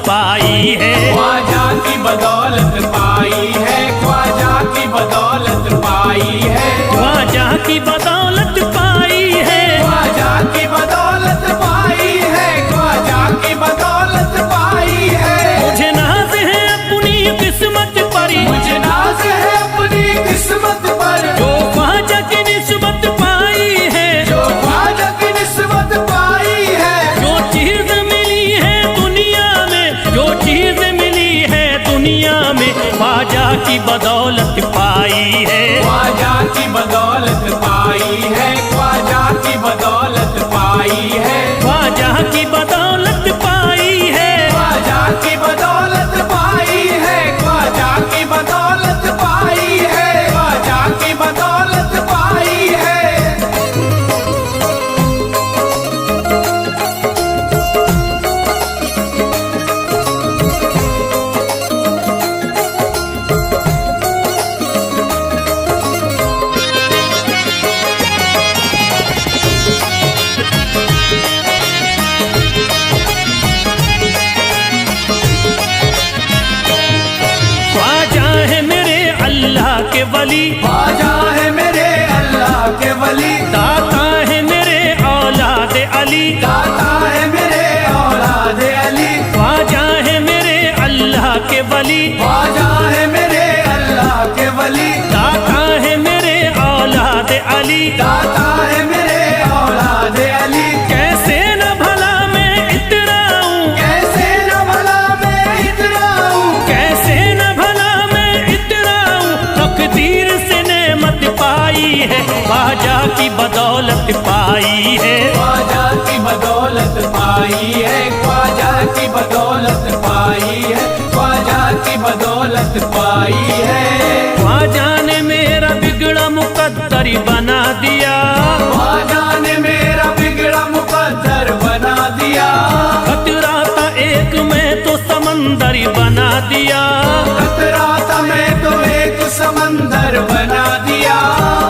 पाई है। ख्वाजा की बदौलत पाई है, ख्वाजा की बदौलत पाई है, ख्वाजा की बदौलत पाई है, ख्वाजा की बदौलत पाई है, ख्वाजा की बदौलत पाई है। मुझे नाज है अपनी किस्मत पर, मुझे नाज है अपनी किस्मत पर, जो ख्वाजा की निस्बत पाई है, जो ख्वाजा की निस्बत पाई है। जो चीज मिली है दुनिया में, जो चीज मिली है दुनिया में, ख्वाजा की बदौलत पाई है। ख्वाजा की बदौलत पाई है, ख्वाजा की बदौलत पाई है, ख्वाजा की बदौलत पाई है, ख्वाजा की बदौलत पाई है, ख्वाजा की बदौलत पाई है, ख्वाजा की बदौलत पाई है। ख्वाजा है मेरे अल्लाह के वली, ख्वाजा है मेरे अल्लाह के वली, दाता है मेरे औलाद अली, दाता है मेरे औलाद अली, ख्वाजा है मेरे अल्लाह के वली, ख्वाजा है मेरे अल्लाह के वली, दाता है मेरे औलाद अली। दाता है मेरे औलाद अली। कैसे न भला मैं इतराऊं, कैसे न भला मैं इतराऊं, कैसे न भला मैं इतराऊं, तकदीर से नेमत पाई है, ख्वाजा की बदौलत पाई है। ख्वाजा की बदौलत पाई है, ख्वाजा की बदौलत पाई है, ख्वाजा की बदौलत पाई है। ख्वाजा ने मेरा बिगड़ा मुकद्दर बना दिया, ख्वाजा ने मेरा बिगड़ा मुकद्दर बना दिया, खतरा था एक में तो समंदर बना दिया, खतरा था मैं तो एक समंदर बना दिया।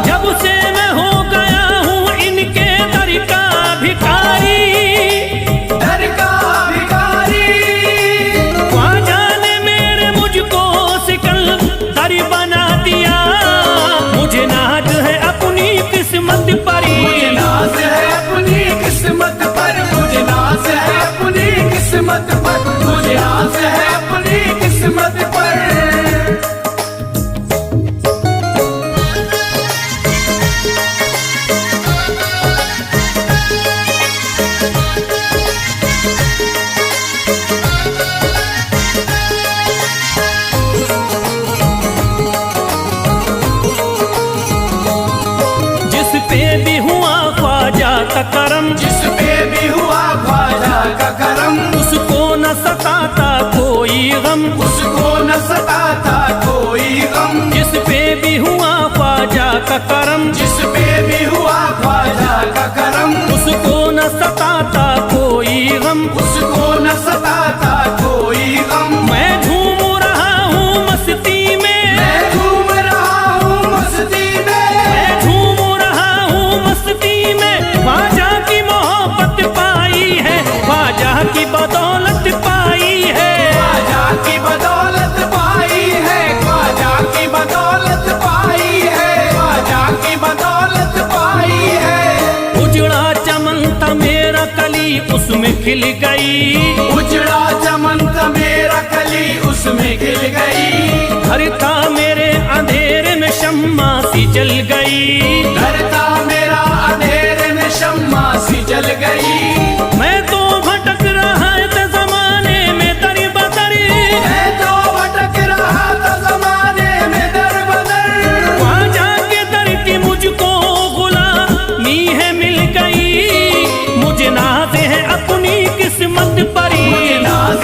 जब से मैं हो गया हूँ इनके दर का भिखारी, दर का भिखारी, ख्वाजा ने मेरे मुझको सिकंदर बना दिया। मुझे नाज है अपनी किस्मत पर, मुझे नाज है अपनी किस्मत पर, मुझे नाज है अपनी किस्मत पर, मुझे नाज है अपनी किस्मत पर। जिस पे भी हुआ ख्वाजा का करम, जिस पे भी हुआ ख्वाजा का करम, उसको न सताता कोई गम, उसको न सताता कोई गम। जिस पे भी हुआ ख्वाजा का करम, जिस पे भी हुआ ख्वाजा का करम, उसको न सताता कोई गम। उसको न सताता कोई गम। मैं झूम रहा हूँ मस्ती में, मैं झूम रहा हूँ मस्ती में, मैं झूम रहा हूँ मस्ती में, ख्वाजा की मोहब्बत पाई है, ख्वाजा की बदौलत पाई है। ख्वाजा की बदौलत पाई है, ख्वाजा की बदौलत पाई है, ख्वाजा की बदौलत पाई है। उजड़ा चमन था मेरा कली उसमें खिल गई, उजड़ा चमन था मेरा कली उसमें खिल गई, घर था मेरे अंधेरे में शम्मा सी जल गई, घर था मेरा अंधेरे में शम्मा सी जल गई। मैं तो भटक रहा था जमाने में दर बदर, मैं तो भटक रहा था जमाने में दर बदर, ख्वाजा के दर की मुझको गुलामी है मिल गई। मुझे नाज है अपनी किस्मत पर, मुझे नाज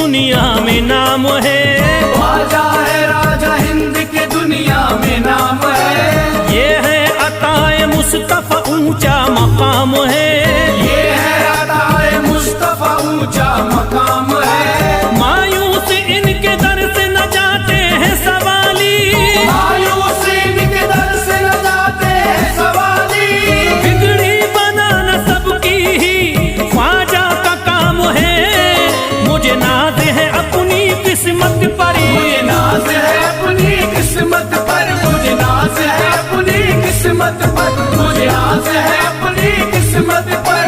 दुनिया में नाम है, ख्वाजा है राजा हिंद के दुनिया में नाम है। ये है अताए मुस्तफा ऊंचा मकाम है, ये है अताए मुस्तफा ऊंचा मकाम है। मायूस इनके दर से न जाते हैं सवाली, मायूस इनके दर से न जाते हैं सवाली। बिगड़ी बनाना सबकी ही ख्वाजा का काम है। मुझे नाज है अपनी किस्मत पर, मुझे नाज है अपनी किस्मत पर, मुझे नाज है अपनी किस्मत पर, मुझे नाज है अपनी किस्मत पर।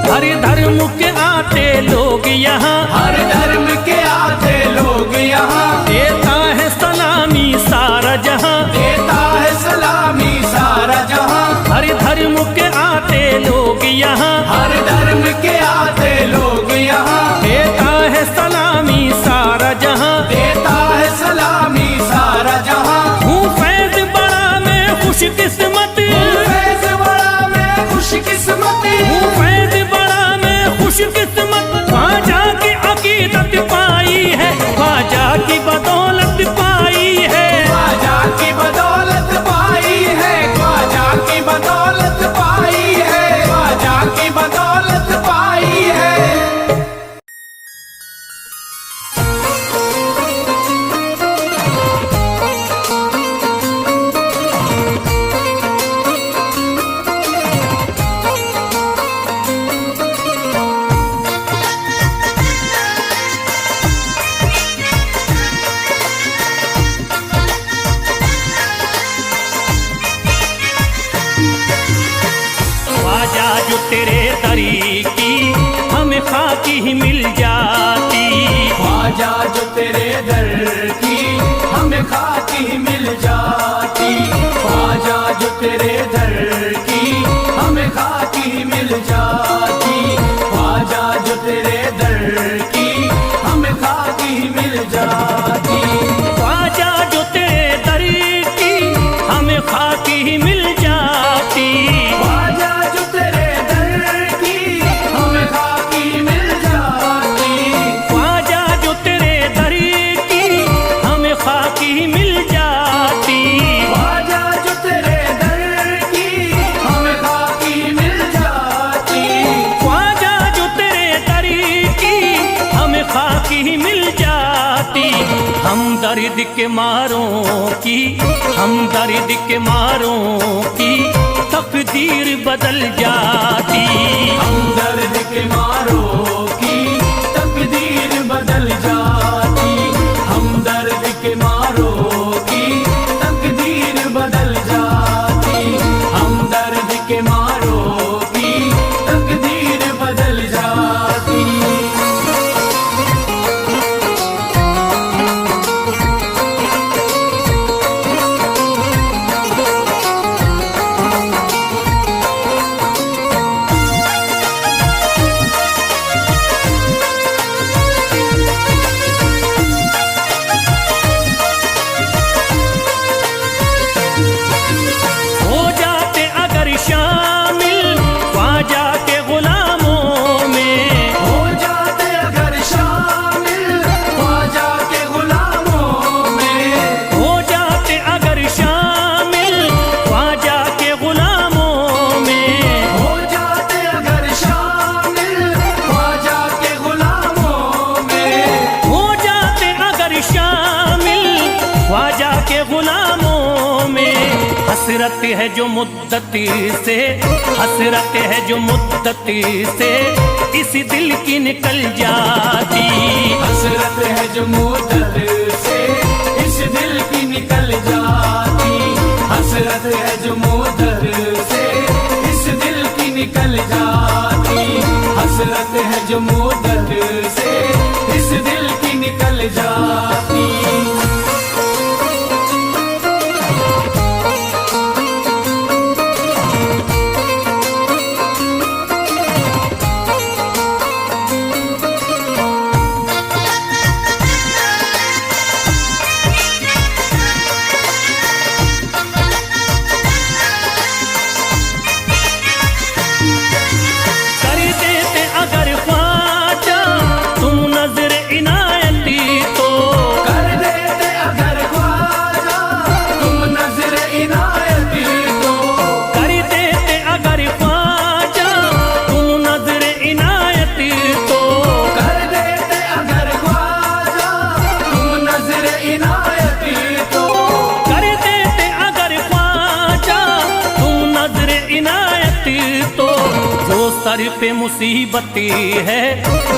हर धर्म के आते लोग यहाँ, हर धर्म के आते लोग यहाँ, देता है सलामी सारा जहाँ, देता है सलामी सारा जहाँ। हर धर्म के आते लोग यहाँ, हर धर्म के आते लोग यहाँ, देता है सलामी सारा जहाँ, देता है सलामी सारा जहाँ। हूँ फैज बड़ा मैं खुशकिस्मत, फैज बड़ा मैं खुशकिस्मत, हूँ फैज बड़ा मैं खुशकिस्मत। ख्वाजा की अकीदत पाई है, ख्वाजा की बदौलत पाई है, ख्वाजा की बदौलत पाई है, ख्वाजा की बदौलत पाई है, ख्वाजा की बदौलत पाई है। ख्वाजा जो तेरे दरी की हमें खाकी ही मिल जाती, ख्वाजा जो तेरे दर की हमें खाकी मिल जाती, ख्वाजा जो तेरे दर की हमें खाकी मिल जाती, ख्वाजा जो तेरे दर की हमें खाकी मिल जाती। ख्वाजा जो तेरे दरी की हमें खाकी ही मिल जाती, ख्वाजा जो तेरे दर की हमें खाकी मिल जाती, ख्वाजा जो तेरे दरी की हमें खाकी ही मिल जाती, ख्वाजा जो तेरे दर की हमें खाकी मिल जाती, ख्वाजा जो तेरे दरी की हमें खाकी ही मिल जाती। हम दर्द के मारों की, हम दर्द के मारों की तकदीर बदल जाती, हम दर्द के मारों की तकदीर बदल जाती, हम दर्द के मारों की तकदीर बदल जाती, हम दर्द के मारों की तकदीर बदल जाती। हो जाते अगर शामिल ख्वाजा के गुलामों में, हो जाते अगर शामिल ख्वाजा के गुलामों में, हो जाते अगर शामिल ख्वाजा के गुलामों में, हो जाते अगर शामिल ख्वाजा के गुलामों में, हो जाते अगर शामिल ख्वाजा के गुलामों में। हसरत है जो मुद्दती से, हसरत है जो मुद्दती से इस दिल की निकल जाती, हसरत है जो मुद्दत से इस दिल की निकल जाती, हसरत है जो मुद्दत से इस दिल की निकल जाती, हसरत है जो मुद्दत से इस दिल की निकल जाती। कर देते अगर ख्वाजा सर पे मुसीबतें है,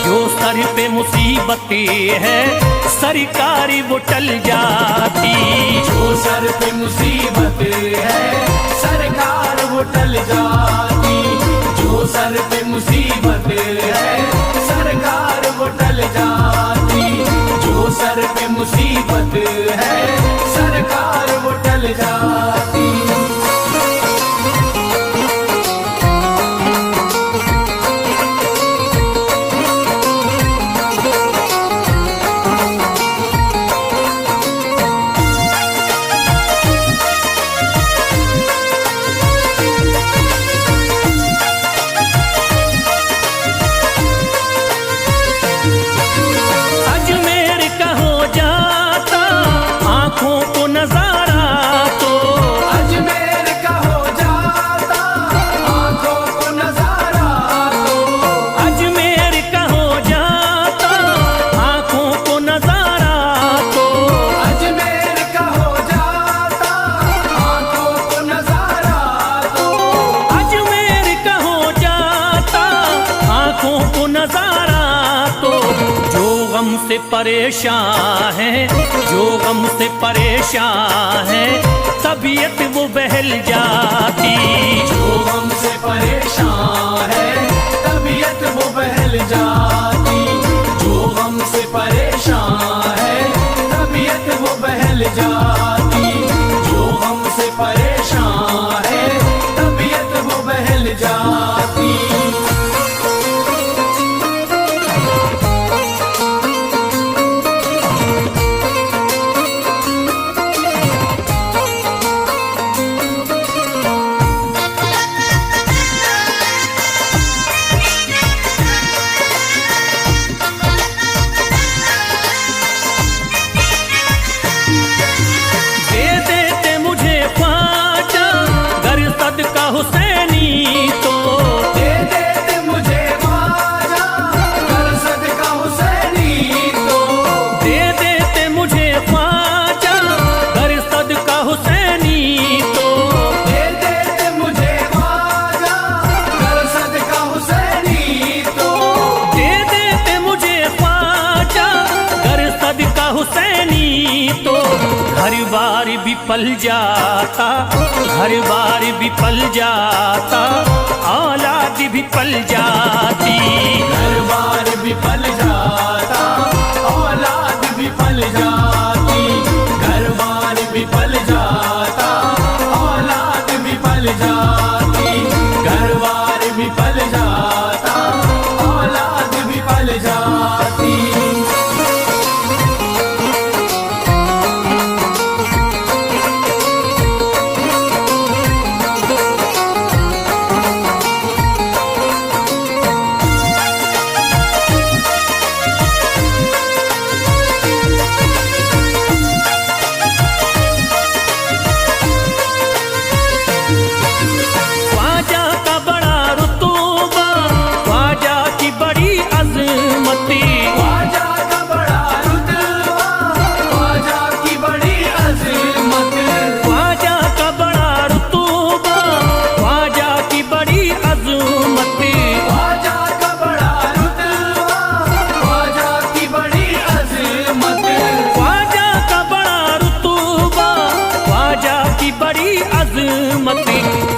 जो सर पे मुसीबतें है, सरकारी वो टल जाती। जो सर पे मुसीबत है सरकार वो टल जाती। जो सर पे मुसीबत है सरकार वो टल जाती। जो सर पे मुसीबत है सरकार वो टल जाती। से परेशान है, जो गम से परेशान है, तबीयत वो बहल जाती। जो गम से परेशान है तबीयत वो बहल जाती। जो गम से परेशान है तबीयत वो बहल जाती। जो गम से परेशान है तबीयत वो बहल जाती। हुसैनी तो दे देते मुझे ख्वाजा कर सदका हुसैनी तो। दे देते मुझे ख्वाजा कर सदका हुसैनी तो। दे देते मुझे ख्वाजा कर सदका हुसैनी तो। दे देते मुझे ख्वाजा कर सदका हुसैनी तो। घर बार भी पल जाता, घर बार भी पल जाता, औलाद भी पल जाती। घर बार भी पल जाता औलाद भी पल जाती। घर बार भी पल जाता औलाद भी पल जाती। घर बार भी पल जाता औलाद भी पल जाती।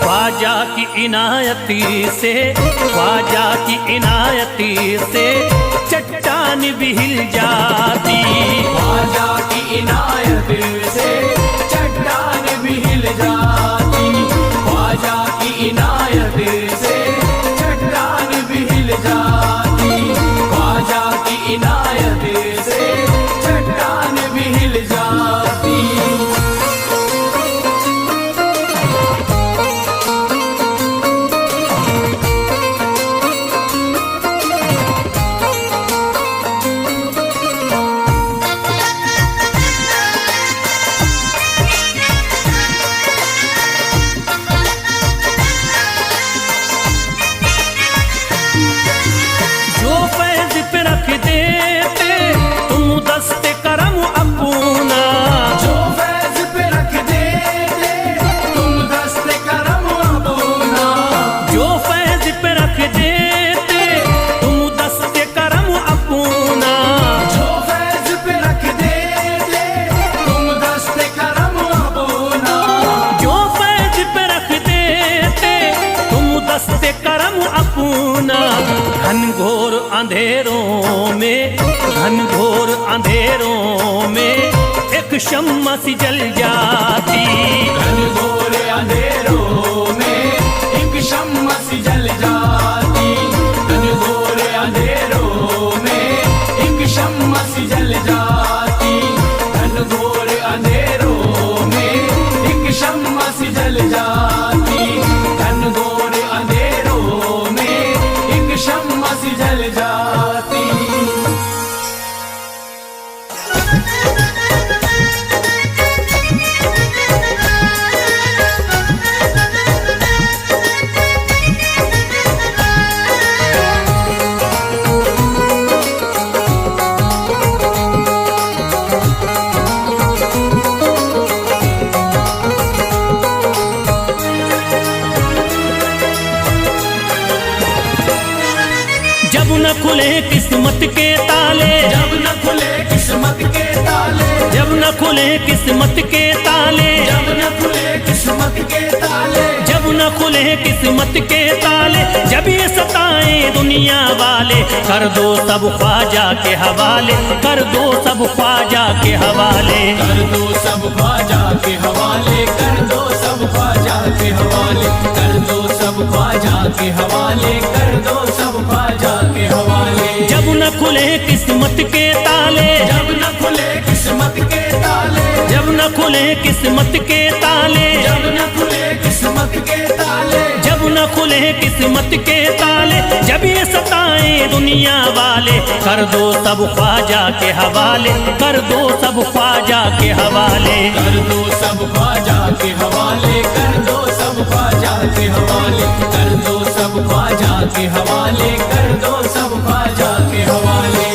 ख्वाजा की इनायती से, ख्वाजा की इनायती से चट्टान भी हिल जाती। ख्वाजा की इनायत से चट्टान भी हिल जाती। ख्वाजा की इनायत से चट्टान भी हिल जाती। ख्वाजा की इनायत से चट्टान भी हिल जाती। अंधेरों में, घनघोर अंधेरों में एक शम्मा सी जल जाती। घनघोर अंधेरों में एक शम्मा सी जल जाती। घनघोर अंधेरों में एक शम्मा सी जल जाती। घनघोर अंधेरों में एक शम्मा सी जल जाती। घनघोर अंधेरों में एक शम्मा सी जल जाती। जब न खुले किस्मत के ताले, जब न खुले किस्मत के ताले, जब न खुले किस्मत के ताले, जब न खुले किस्मत के ताले, जब न खुले किस्मत के ताले, जब ये सताए दुनिया वाले, कर दो सब ख्वाजा के हवाले, कर दो सब ख्वाजा के हवाले। कर दो सब ख्वाजा के हवाले, कर दो सब ख्वाजा के हवाले, कर दो सब ख्वाजा के हवाले, कर दो सब ख्वाजा के हवाले। जब न खुले किस्मत के ताले, जब न खुले किस्मत के ताले, जब न खुले किस्मत के ताले, जब न खुले किस्मत के ताले, जब न खुले किस्मत के ताले, जब ये सताए दुनिया वाले, कर दो सब ख्वाजा के हवाले, कर दो सब ख्वाजा के हवाले। कर दो सब ख्वाजा के हवाले, कर दो सब ख्वाजा के हवाले, कर दो सब ख्वाजा के हवाले, कर दो सब ख्वाजा के हवाले।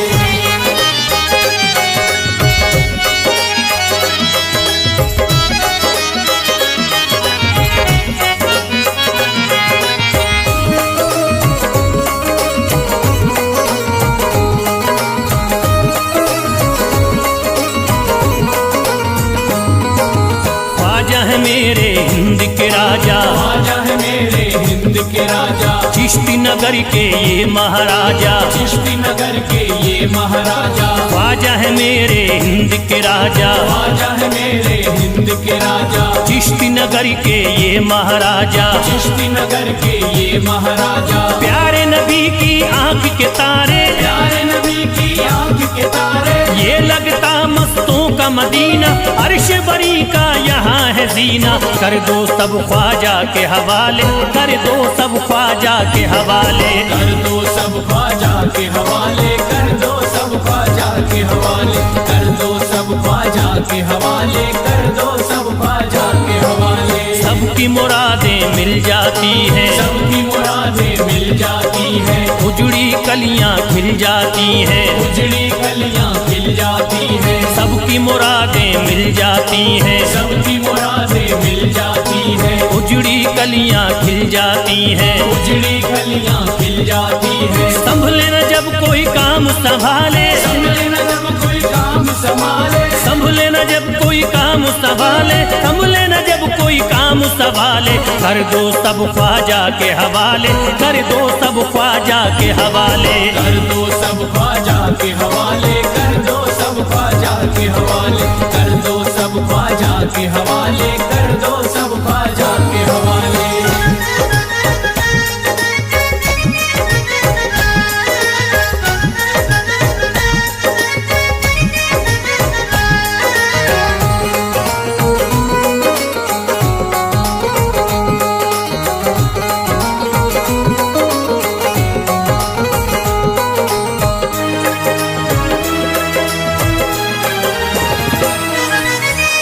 ख्वाजा है मेरे हिंद के राजा, ख्वाजा है मेरे हिंद के राजा, चिश्ती नगर के ये महाराजा, चिश्ती नगर के ये महाराजा। ख्वाजा है मेरे हिंद के राजा, ख्वाजा है मेरे हिंद के राजा, चिश्ती नगर के ये महाराजा। चिश्ती नगर के ये महाराजा। प्यारे नबी की आंख के तारे, प्यारे नबी की आंख के तारे, ये लगता मस्तों का मदीना, अर्श बरी का यहाँ है जीना। कर दो सब ख्वाजा के हवाले, कर दो सब ख्वाजा के हवाले। कर दो सब ख्वाजा के हवाले, कर दो सब ख्वाजा के हवाले, कर दो सब ख्वाजा के हवाले, कर दो सब ख्वाजा के हवाले। सबकी मुरादें मिल जाती हैं, सबकी मुरादें मिल जाती हैं, उजड़ी कलियां खिल जाती हैं, उजड़ी कलियां खिल जाती हैं। सबकी मुरादें मिल जाती हैं, सबकी मुरादें मिल जाती हैं, उजड़ी कलियां खिल जाती हैं। उजड़ी कलियां खिल जाती हैं। संभले न जब कोई काम संभाले, संभले न जब कोई काम संभाले, संभले न जब कोई काम संभाले, संभले न जब कोई काम संभाले। कर दो सब ख्वाजा के हवाले, कर दो सब ख्वाजा के हवाले। कर दो सब ख्वाजा के हवाले, कर दो सब ख्वाजा के हवाले, कर दो सब ख्वाजा के हवाले, कर दो सब ख्वाजा के हवाले।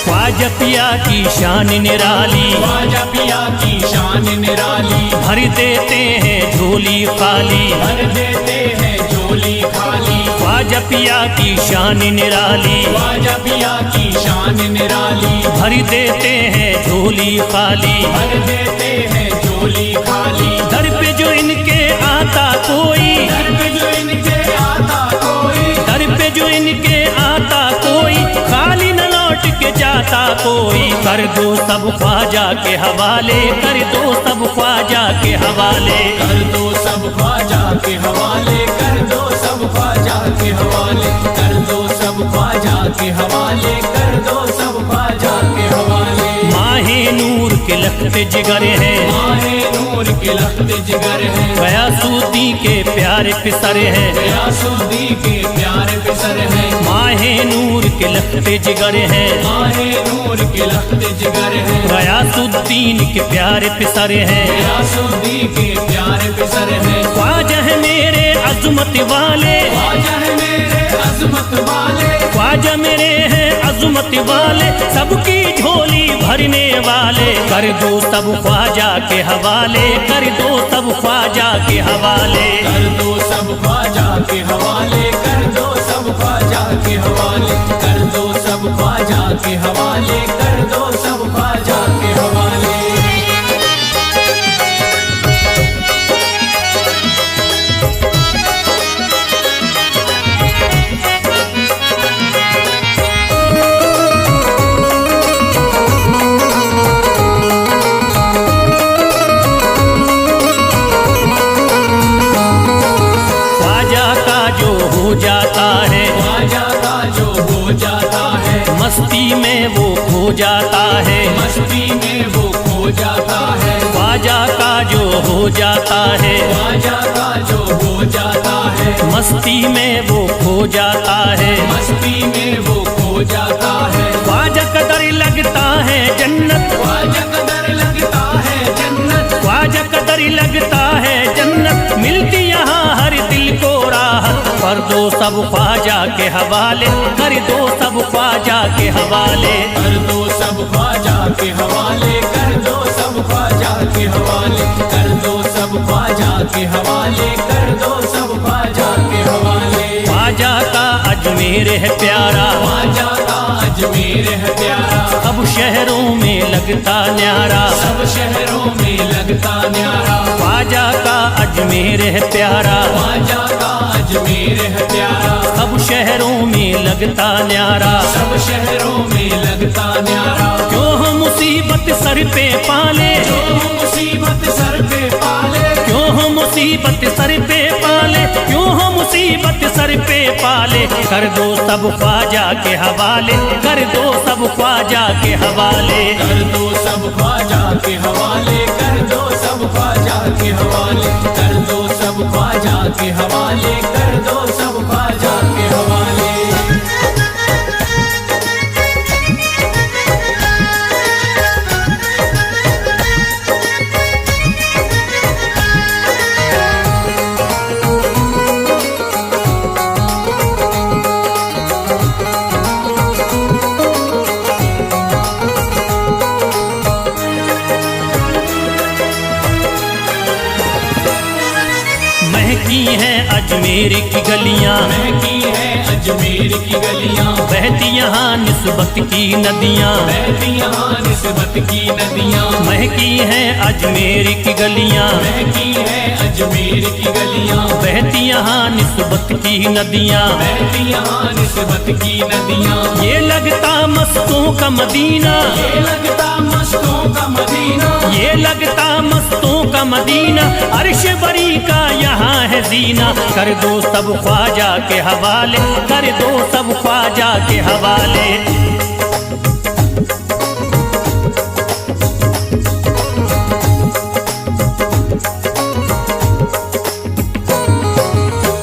ख्वाजा पिया की शान निराली, ख्वाजा पिया की शान निराली, भर देते हैं झोली खाली, भर देते हैं झोली खाली। ख्वाजा पिया की शान निराली, ख्वाजा पिया की शान निराली, भर देते हैं झोली खाली, भर देते हैं झोली खाली। दर पे जो इनके आता कोई, दर पे जो इनके आता कोई, दर पे जो इनके आता कोई, खाली न लौट के जाता कोई, कर दो सब ख्वाजा के हवाले, कर दो सब ख्वाजा के हवाले। कर दो सब ख्वाजा के हवाले, कर दो सब ख्वाजा के हवाले, कर दो सब ख्वाजा के हवाले, कर दो सब ख्वाजा के हवाले। माहे नूर के लखते जिगर है, माहे नूर के लखते जिगर है, गयासुद्दीन के प्यारे पिसर है, गयासुद्दीन के प्यारे पिसर है। माहे नूर के लखते जिगर है, माहे नूर के लखते जिगर है, गयासुद्दीन के प्यारे पिसर है, गयासुद्दीन के प्यारे पिसर है। ख्वाजा है मेरे अज़मत वाले, ख्वाजा है मेरे अज़मत वाले, ख्वाजा मेरे हैं अज़मत वाले, सबकी झोली भरने वाले। कर दो सब ख्वाजा के हवाले, कर दो सब ख्वाजा के हवाले। कर दो सब ख्वाजा के हवाले, कर दो सब ख्वाजा के हवाले, कर दो सब ख्वाजा के हवाले, कर दो सब ख्वाजा के हवाले। जाता है ख्वाजा का जो हो जाता है, मस्ती में वो खो जाता है, मस्ती में वो खो जाता है। ख्वाजा का जो हो जाता है, ख्वाजा का जो हो जाता है, मस्ती में वो खो जाता है, मस्ती में वो खो जाता है। ख्वाजा कदर लगता है जन्नत, ख्वाजा कदर लगता है जन्नत, ख्वाजा कदर लगता है जन्नत, मिलती यहाँ हर दिल को राहत। कर दो सब ख्वाजा के हवाले, कर दो सब ख्वाजा के हवाले। कर दो सब ख्वाजा के हवाले, कर दो सब ख्वाजा के हवाले, कर दो सब ख्वाजा के हवाले, कर दो सब ख्वाजा के हवाले। ख्वाजा का अजमेर है प्यारा, ख्वाजा का अजमेर है प्यारा, सब शहरों में लगता न्यारा, सब शहरों में लगता न्यारा। ख्वाजा का अजमेर है प्यारा, ख्वाजा का अजमेर है प्यारा, सब शहरों में लगता न्यारा, सब शहरों में लगता न्यारा। क्यों हम मुसीबत सर पे पाले, जो मुसीबत सर पे पाले, क्यों हम मुसीबत सर पे पाले, क्यों हम मुसीबत सर पे पाले। कर दो सब ख्वाजा के हवाले, कर दो सब ख्वाजा के हवाले। कर दो सब ख्वाजा के हवाले, कर दो सब ख्वाजा के हवाले, कर दो सब ख्वाजा के हवाले, कर दो सब ख्वाजा के हवाले। महकी हैं अजमेर की गलियां, महकी है अजमेर की गलियां, बहती यहाँ निस्बत की नदियाँ, बहती यहाँ निस्बत की नदियां। महकी हैं अजमेर की गलियां, महकी है अजमेर की गलियां, बहती यहाँ निस्बत की नदियाँ, बहती यहाँ निस्बत की नदियां। ये लगता मस्तों का मदीना, ये लगता मस्तों का मदीना, ये लगता मस्तों का मदीना, अर्श बरी का यहाँ है जीना। कर दो सब ख्वाजा के हवाले, कर दो सब ख्वाजा के हवाले।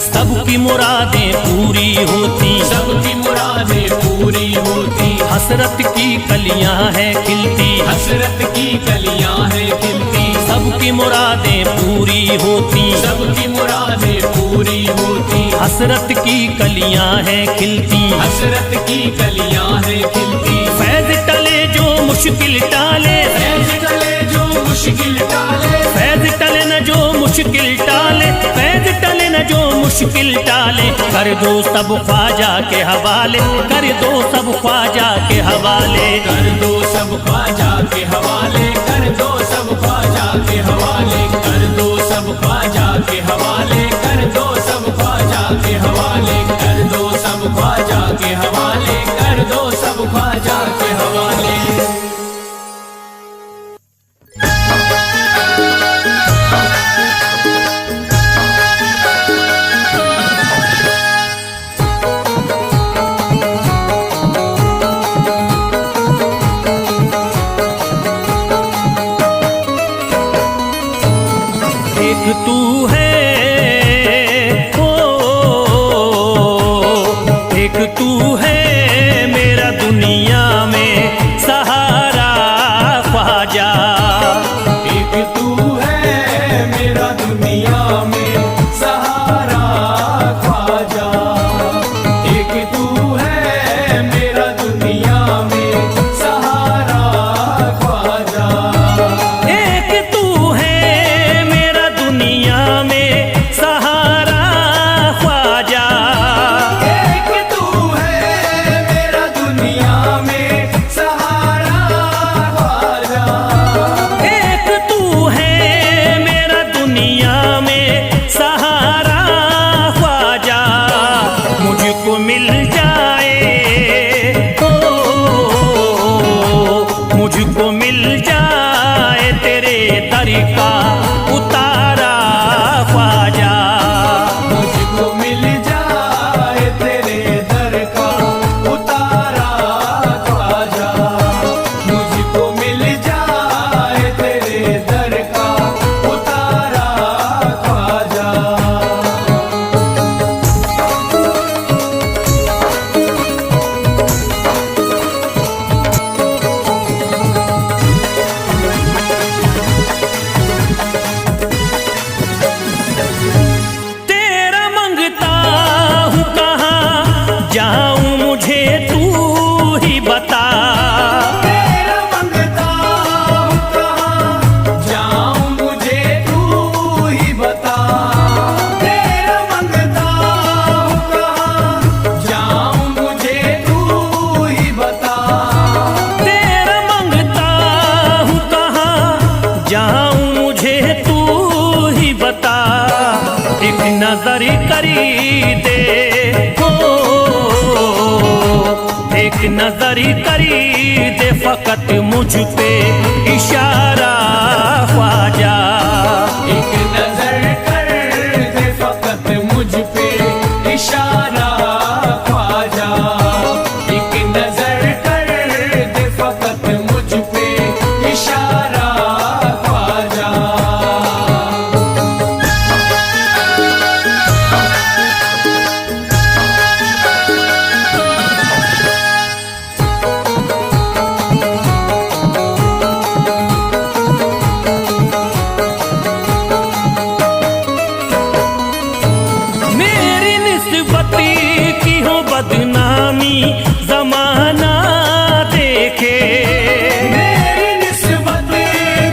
सबकी मुरादें पूरी होती, सबकी मुरादें पूरी होती, हसरत की कलियां हैं खिलती, हसरत की कलियां हैं खिलती। सबकी मुरादें पूरी होती, सबकी मुरादें पूरी होती, हसरत की कलियां हैं खिलती, हसरत की कलियां हैं खिलती। फैज टले जो मुश्किल टाले, फैज टले जो मुश्किल टाले, फैज टले न जो मुश्किल टाले, फैज टले न जो मुश्किल टाले। कर दो सब ख्वाजा के हवाले, कर दो सब ख्वाजा के हवाले। कर दो सब ख्वाजा के हवाले, कर दो सब ख्वाजा के हवाले, कर दो सब ख्वाजा के हवाले, कर दो सब ख्वाजा के हवाले, कर दो सब ख्वाजा के हवाले, कर दो सब ख्वाजा के एक तू है, ओ एक तू है मेरा दुनिया में सहारा ख्वाजा। एक तू है मेरा दुनिया में सहारा ख्वाजा। एक तू है मेरा दुनिया में सहारा ख्वाजा। एक तू है मेरा दुनिया में सहारा ख्वाजा। एक तू है मेरा दुनिया में सहारा ख्वाजा। एक तू है मेरा दुनिया में सहारा ख्वाजा। मुझको मिल जाए, ओ मुझको मिल जाए तेरे दर का उतारा ख्वाजा। मुझको मिल जाए तेरे दर का उतारा ख्वाजा। मुझको मिल जाए तेरे दर का उतारा ख्वाजा। तेरा मंगता हूँ कहाँ जाऊँ मुझे तू ही बता। तेरा मंगता हूँ कहाँ जाऊँ मुझे तू ही बता। तेरा मंगता हूँ कहाँ जाऊँ मुझे तू ही बता। तेरा मंगता हूँ कहाँ जाऊँ मुझे तू ही बता। एक नजर करी दे, हो एक नजर करी दे फकत मुझ पे इशारा ख्वाजा। एक नजर कर दे फकत मुझ पे इशारा ख्वाजा। एक नजर कर दे फकत मुझ पे इशारा ख्वाजा। मेरी निस्बती की हो बदनामी जमाना देखे। मेरी निस्बत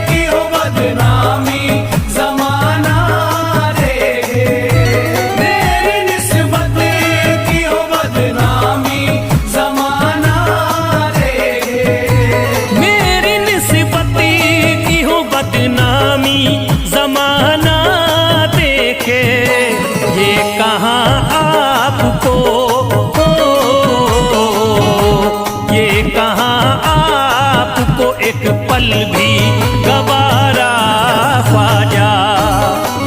की हो बदनामी जमाना देखे। मेरी निस्बत की हो बदनामी जमाना देखे। मेरी निस्बती की हो बदनामी जमाना देखे। ये कहाँ आपको, ये कहाँ आपको एक पल भी गवारा ख्वाजा।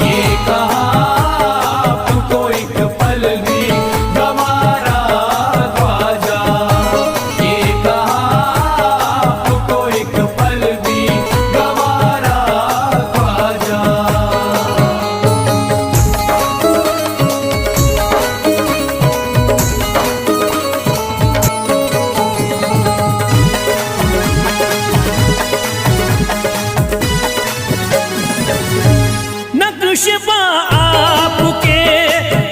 ये कहाँ आपको एक पल भी गवारा ख्वाजा। ये कहाँ आपको एक पल भी गवारा ख्वाजा। नक्शबा आपके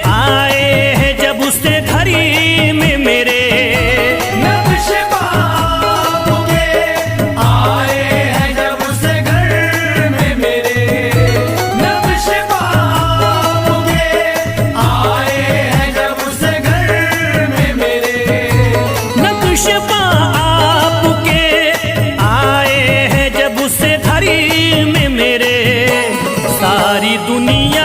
आए हैं जब से घड़ी में मेरे। नक्शबा आपके आए हैं जब से घर में मेरे। नक्शबा आपके आए हैं जब से घर में मेरे। नक्शबा आपके आए हैं जब से घड़ी में मेरे। सारी दुनिया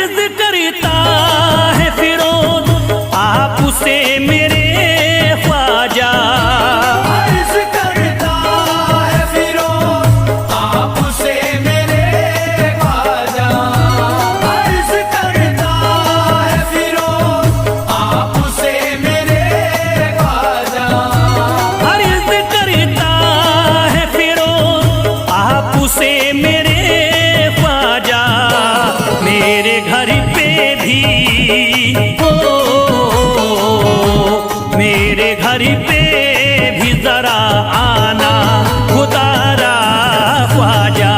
अर्ज करता है फिरोज आपसे मेरे ख्वाजा, अर्ज करता है फिरोज आपसे मेरे ख्वाजा, अर्ज करता है फिरोज आपसे मेरे ख्वाजा, अर्ज करता है फिरोज आपसे मेरे ख्वाजा, मेरे घर पे भी मेरे घर पे भी जरा आना खुदारा ख्वाजा,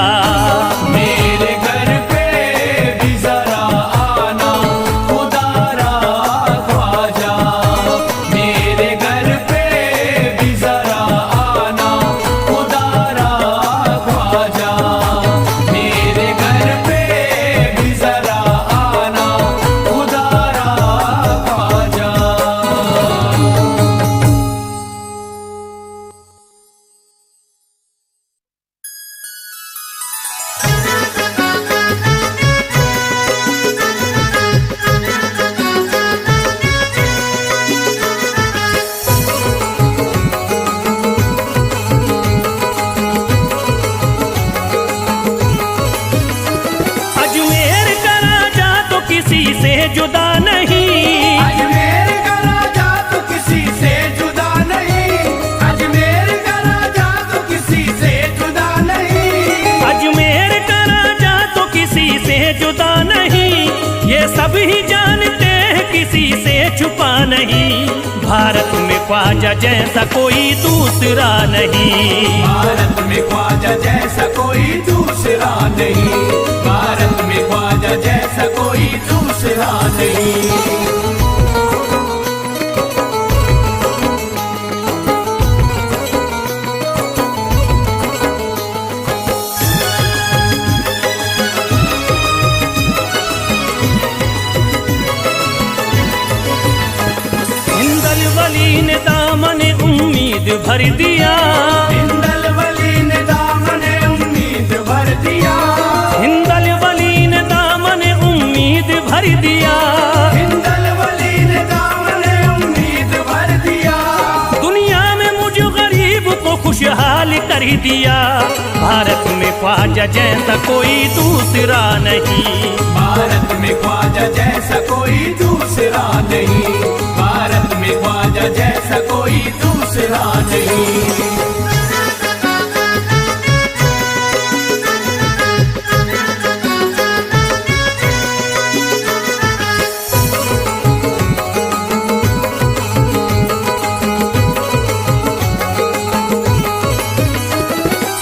मेरे घर पे भी जरा आना खुदारा ख्वाजा, मेरे घर पे भी जरा आना खुदारा ख्वाजा, मेरे घर पे भी जरा आना खुदारा ख्वाजा। अजमेर का राजा तो किसी से जुदा नहीं, अजमेर का राजा तो किसी से जुदा नहीं, अजमेर का राजा तो किसी से जुदा नहीं, अजमेर का राजा तो किसी से जुदा नहीं, ये सब ही जानते हैं किसी से छुपा नहीं, भारत में ख्वाजा जैसा कोई दूसरा नहीं, भारत में ख्वाजा जैसा कोई दूसरा नहीं, भारत में ख्वाजा जैसा कोई दूसरा नहीं। हिंदल वली ने दामन उम्मीद भर दिया, हिंदल वली ने दामन उम्मीद भर दिया, हिंदल वली ने दामन उम्मीद भर दिया, हिंदल वली ने दामन उम्मीद भर दिया, दुनिया में मुझ गरीब को खुशहाल कर दिया, भारत में ख्वाजा जैसा कोई दूसरा नहीं, भारत में ख्वाजा जैसा कोई दूसरा नहीं, भारत में ख्वाजा जैसा कोई दूसरा नहीं।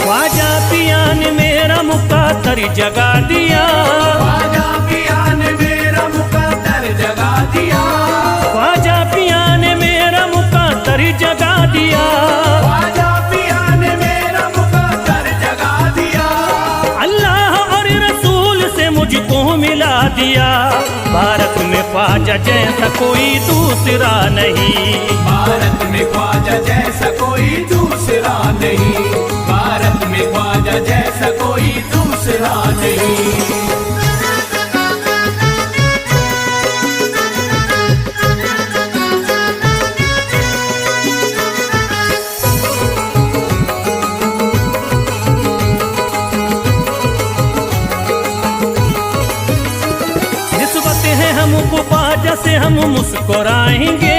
ख्वाजा पिया ने मेरा मुकद्दर जगा दिया, ख्वाजा पिया ने मेरा मुकद्दर जगा दिया, ख्वाजा पिया ने मेरा मुकद्दर जगा दिया, ख्वाजा पिया ने मेरा मुकद्दर जगा दिया, अल्लाह और रसूल से मुझको मिला दिया, भारत में ख्वाजा जैसा कोई दूसरा नहीं, भारत में ख्वाजा जैसा कोई दूसरा नहीं, भारत में ख्वाजा जैसा कोई दूसरा नहीं। निस्बत है हमको ख्वाजा से हम मुस्कुराएंगे,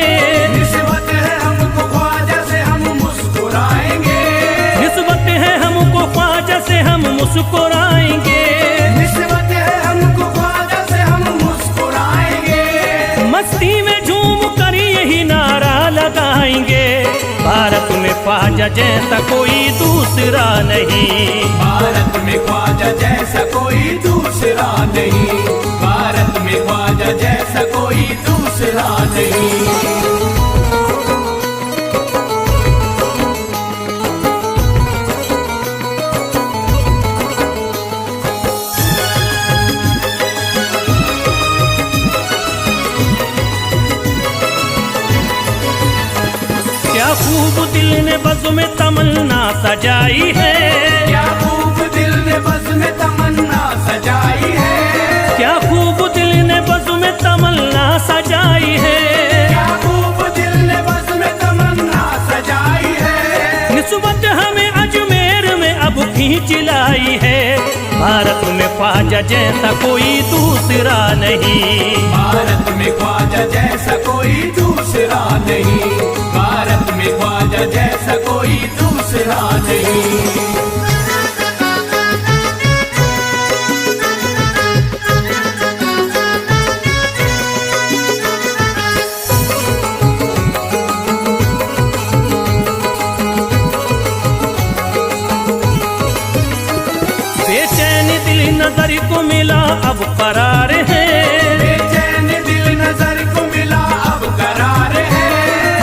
निस्बत है हमको ख्वाजा से हम मुस्कुराएंगे, निस्बत है हमको ख्वाजा से हम मुस्कुराएंगे, निस्बत है हमको ख्वाजा से हम मुस्कुराएंगे, मस्ती में झूम कर यही नारा लगाएंगे, भारत में ख्वाजा जैसा कोई दूसरा नहीं, भारत में ख्वाजा जैसा कोई दूसरा नहीं, भारत में ख्वाजा जैसा कोई दूसरा नहीं। क्या खूब दिल ने बज़्म में तमन्ना सजाई है, क्या खूब दिल ने बज़्म में तमन्ना सजाई है, क्या खूब दिल चिलाई है। भारत में ख्वाजा जैसा कोई दूसरा नहीं, भारत में ख्वाजा जैसा कोई दूसरा नहीं, भारत में ख्वाजा जैसा कोई दूसरा नहीं। बेचैन दिल नजर को मिला अब करार है, बेचैन दिल नजर को मिला अब करार है,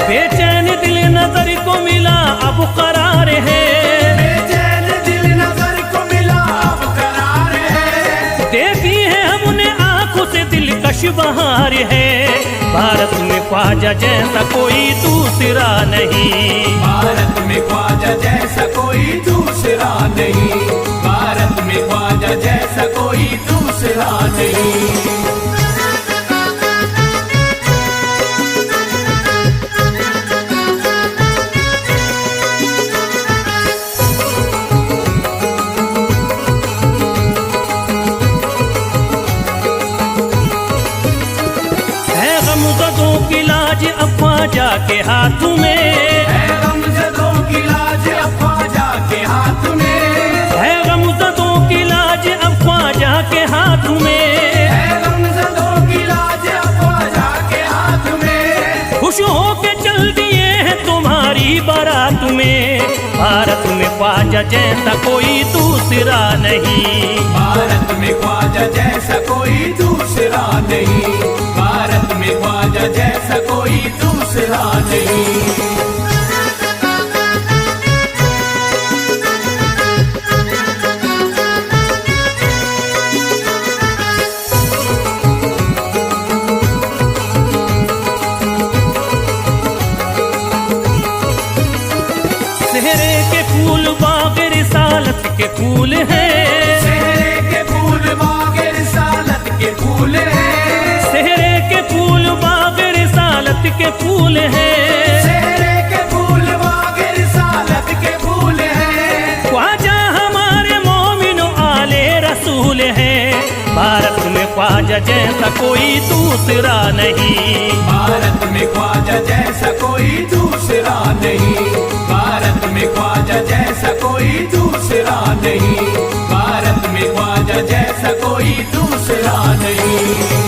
बेचैन दिल नजर को मिला अब करार है, बेचैन दिल नजर को मिला अब करार है। देखी है हमने आंखों से दिलकश बहार है। भारत में ख्वाजा जैसा कोई दूसरा नहीं, भारत में ख्वाजा जैसा कोई दूसरा नहीं, भारत में ख्वाजा जैसा कोई दूसरा नहीं। है गमज़दों की लाज अब ख्वाजा के हाथ में, है गमज़दों की लाज अब ख्वाजा के हाथ में, है गमज़दों की लाज अब ख्वाजा के हाथ में, है गमज़दों की लाज अब ख्वाजा के हाथ में। खुश होके चल दिए हैं तुम्हारी बारात में। भारत में ख्वाजा जैसा कोई दूसरा नहीं, भारत में ख्वाजा जैसा कोई दूसरा नहीं, भारत में ख्वाजा जैसा कोई दूसरा नहीं। सेहरे के फूल बाग रिसालत के फूल हैं, सेहरे के फूल बाग रिसालत के फूल हैं, सेहरे के फूल बाग रिसालत के फूल हैं, सेहरे के फूल बाग रिसालत के फूल हैं। ख्वाजा हमारे मोमिनो आले रसूल हैं। भारत में ख्वाजा जैसा कोई दूसरा नहीं, भारत में ख्वाजा जैसा कोई दूसरा नहीं, भारत में ख्वाजा जैसा कोई दूसरा नहीं, भारत में ख्वाजा जैसा कोई दूसरा नहीं।